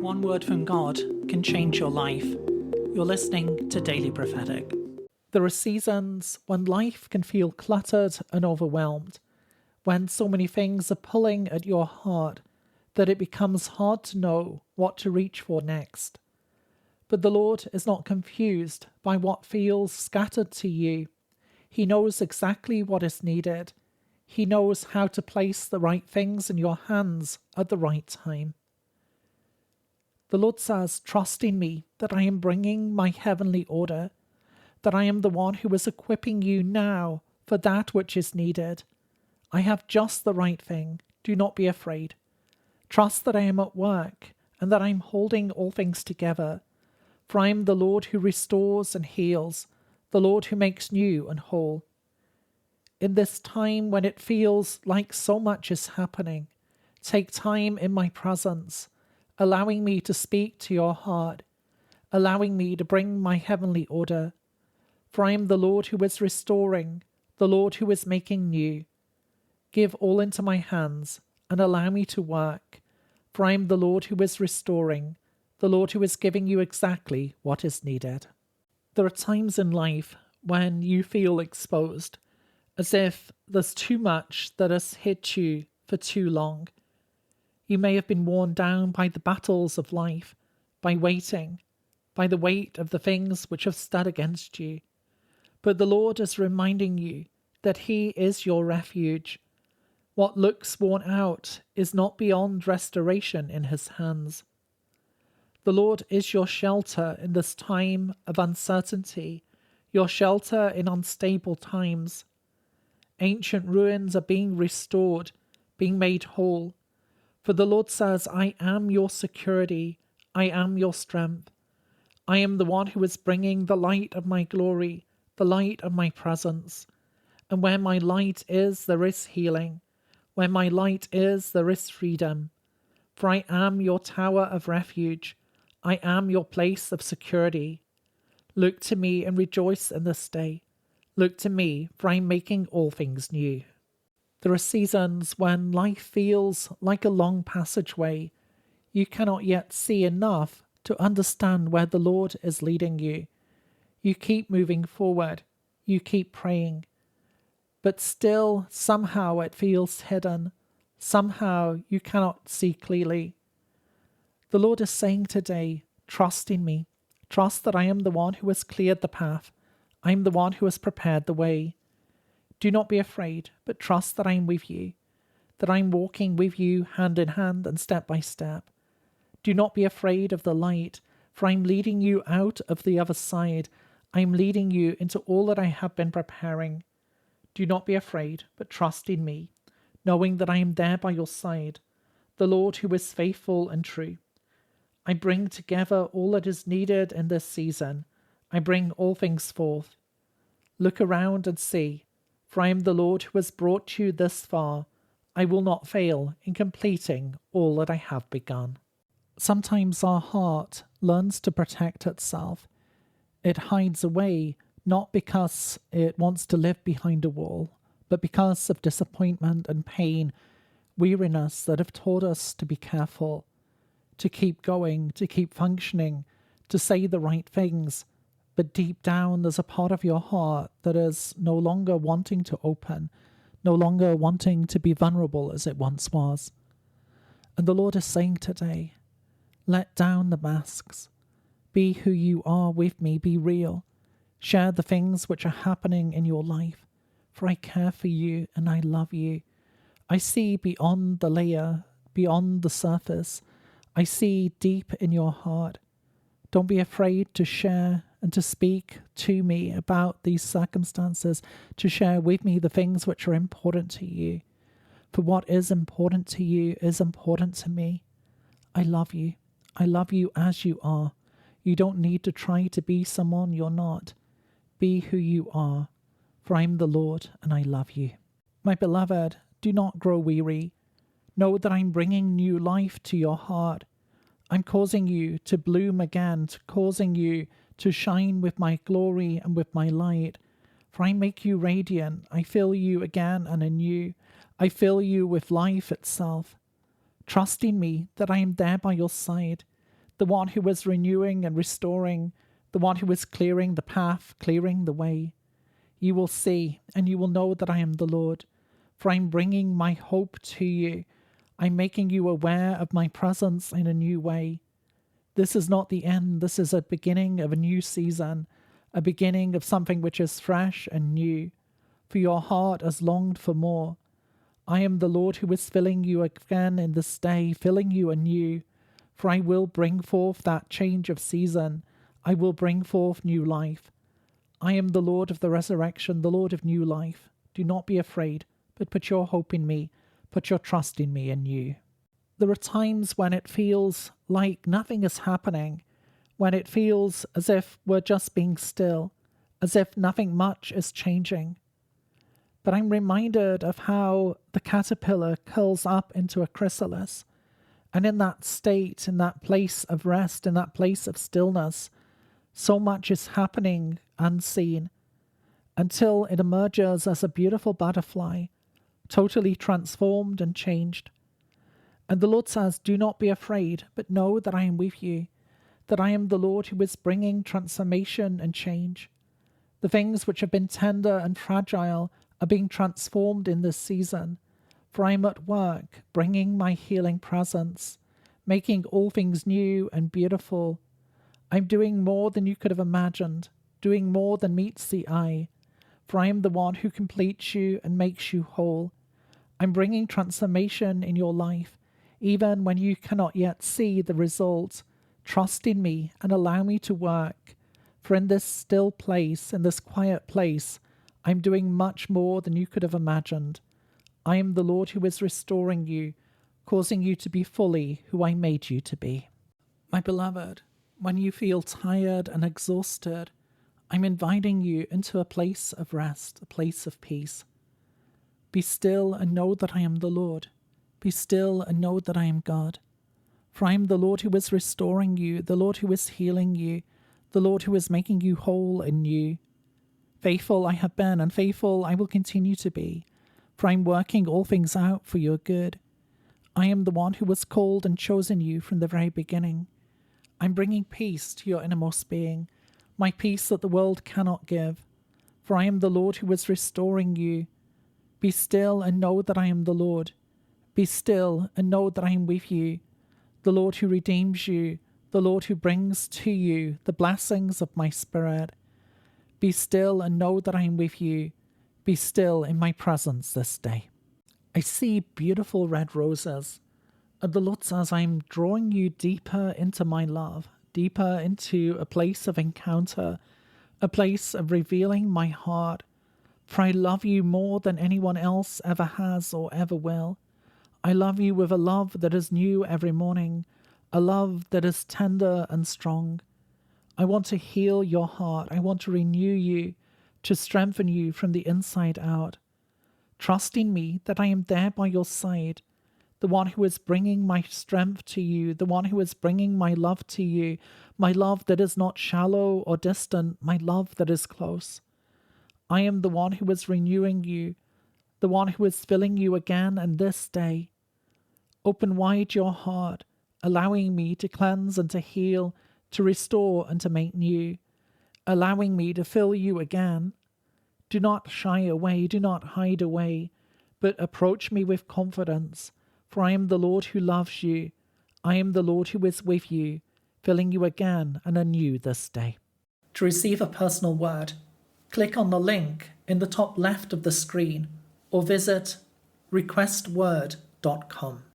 One word from God can change your life. You're listening to Daily Prophetic. There are seasons when life can feel cluttered and overwhelmed, when so many things are pulling at your heart that it becomes hard to know what to reach for next. But the Lord is not confused by what feels scattered to you. He knows exactly what is needed. He knows how to place the right things in your hands at the right time. The Lord says, "Trust in me, that I am bringing my heavenly order, that I am the one who is equipping you now for that which is needed. I have just the right thing. Do not be afraid. Trust that I am at work and that I am holding all things together. For I am the Lord who restores and heals, the Lord who makes new and whole." In this time when it feels like so much is happening, take time in my presence, allowing me to speak to your heart, allowing me to bring my heavenly order. For I am the Lord who is restoring, the Lord who is making new. Give all into my hands and allow me to work, for I am the Lord who is restoring, the Lord who is giving you exactly what is needed. There are times in life when you feel exposed, as if there's too much that has hit you for too long. You may have been worn down by the battles of life, by waiting, by the weight of the things which have stood against you. But the Lord is reminding you that He is your refuge. What looks worn out is not beyond restoration in His hands. The Lord is your shelter in this time of uncertainty, your shelter in unstable times. Ancient ruins are being restored, being made whole. For the Lord says, "I am your security, I am your strength. I am the one who is bringing the light of my glory, the light of my presence. And where my light is, there is healing. Where my light is, there is freedom. For I am your tower of refuge. I am your place of security. Look to me and rejoice in this day. Look to me, for I am making all things new." There are seasons when life feels like a long passageway. You cannot yet see enough to understand where the Lord is leading you. You keep moving forward. You keep praying. But still, somehow it feels hidden. Somehow you cannot see clearly. The Lord is saying today, trust in me. Trust that I am the one who has cleared the path. I am the one who has prepared the way. Do not be afraid, but trust that I am with you, that I am walking with you hand in hand and step by step. Do not be afraid of the light, for I am leading you out of the other side. I am leading you into all that I have been preparing. Do not be afraid, but trust in me, knowing that I am there by your side, the Lord who is faithful and true. I bring together all that is needed in this season. I bring all things forth. Look around and see. For I am the Lord who has brought you this far. I will not fail in completing all that I have begun. Sometimes our heart learns to protect itself. It hides away, not because it wants to live behind a wall, but because of disappointment and pain, weariness that have taught us to be careful, to keep going, to keep functioning, to say the right things. But deep down, there's a part of your heart that is no longer wanting to open, no longer wanting to be vulnerable as it once was. And the Lord is saying today, let down the masks. Be who you are with me. Be real. Share the things which are happening in your life. For I care for you and I love you. I see beyond the layer, beyond the surface. I see deep in your heart. Don't be afraid to share and to speak to me about these circumstances, to share with me the things which are important to you. For what is important to you is important to me. I love you. I love you as you are. You don't need to try to be someone you're not. Be who you are, for I am the Lord and I love you. My beloved, do not grow weary. Know that I'm bringing new life to your heart. I'm causing you to bloom again, causing you to shine with my glory and with my light. For I make you radiant. I fill you again and anew. I fill you with life itself. Trust in me that I am there by your side, the one who is renewing and restoring, the one who is clearing the path, clearing the way. You will see and you will know that I am the Lord, for I am bringing my hope to you. I'm making you aware of my presence in a new way. This is not the end. This is a beginning of a new season, a beginning of something which is fresh and new. For your heart has longed for more. I am the Lord who is filling you again in this day, filling you anew. For I will bring forth that change of season. I will bring forth new life. I am the Lord of the resurrection, the Lord of new life. Do not be afraid, but put your hope in me. Put your trust in me and you. There are times when it feels like nothing is happening, when it feels as if we're just being still, as if nothing much is changing. But I'm reminded of how the caterpillar curls up into a chrysalis, and in that state, in that place of rest, in that place of stillness, so much is happening unseen, until it emerges as a beautiful butterfly, totally transformed and changed. And the Lord says, do not be afraid, but know that I am with you, that I am the Lord who is bringing transformation and change. The things which have been tender and fragile are being transformed in this season, for I am at work, bringing my healing presence, making all things new and beautiful. I'm doing more than you could have imagined, doing more than meets the eye, for I am the one who completes you and makes you whole. I'm bringing transformation in your life, even when you cannot yet see the result. Trust in me and allow me to work, for in this still place, in this quiet place, I'm doing much more than you could have imagined. I am the Lord who is restoring you, causing you to be fully who I made you to be. My beloved, when you feel tired and exhausted, I'm inviting you into a place of rest, a place of peace. Be still and know that I am the Lord. Be still and know that I am God. For I am the Lord who is restoring you, the Lord who is healing you, the Lord who is making you whole and new. Faithful I have been, and faithful I will continue to be, for I am working all things out for your good. I am the one who has called and chosen you from the very beginning. I'm bringing peace to your innermost being, my peace that the world cannot give. For I am the Lord who is restoring you. Be still and know that I am the Lord. Be still and know that I am with you, the Lord who redeems you, the Lord who brings to you the blessings of my Spirit. Be still and know that I am with you. Be still in my presence this day. I see beautiful red roses, and the Lord says I'm drawing you deeper into my love, deeper into a place of encounter, a place of revealing my heart, for I love you more than anyone else ever has or ever will. I love you with a love that is new every morning, a love that is tender and strong. I want to heal your heart. I want to renew you, to strengthen you from the inside out. Trust in me that I am there by your side, the one who is bringing my strength to you, the one who is bringing my love to you, my love that is not shallow or distant, my love that is close. I am the one who is renewing you, the one who is filling you again and this day. Open wide your heart, allowing me to cleanse and to heal, to restore and to make new, allowing me to fill you again. Do not shy away, do not hide away, but approach me with confidence, for I am the Lord who loves you. I am the Lord who is with you, filling you again and anew this day. To receive a personal word, click on the link in the top left of the screen or visit requestword.com.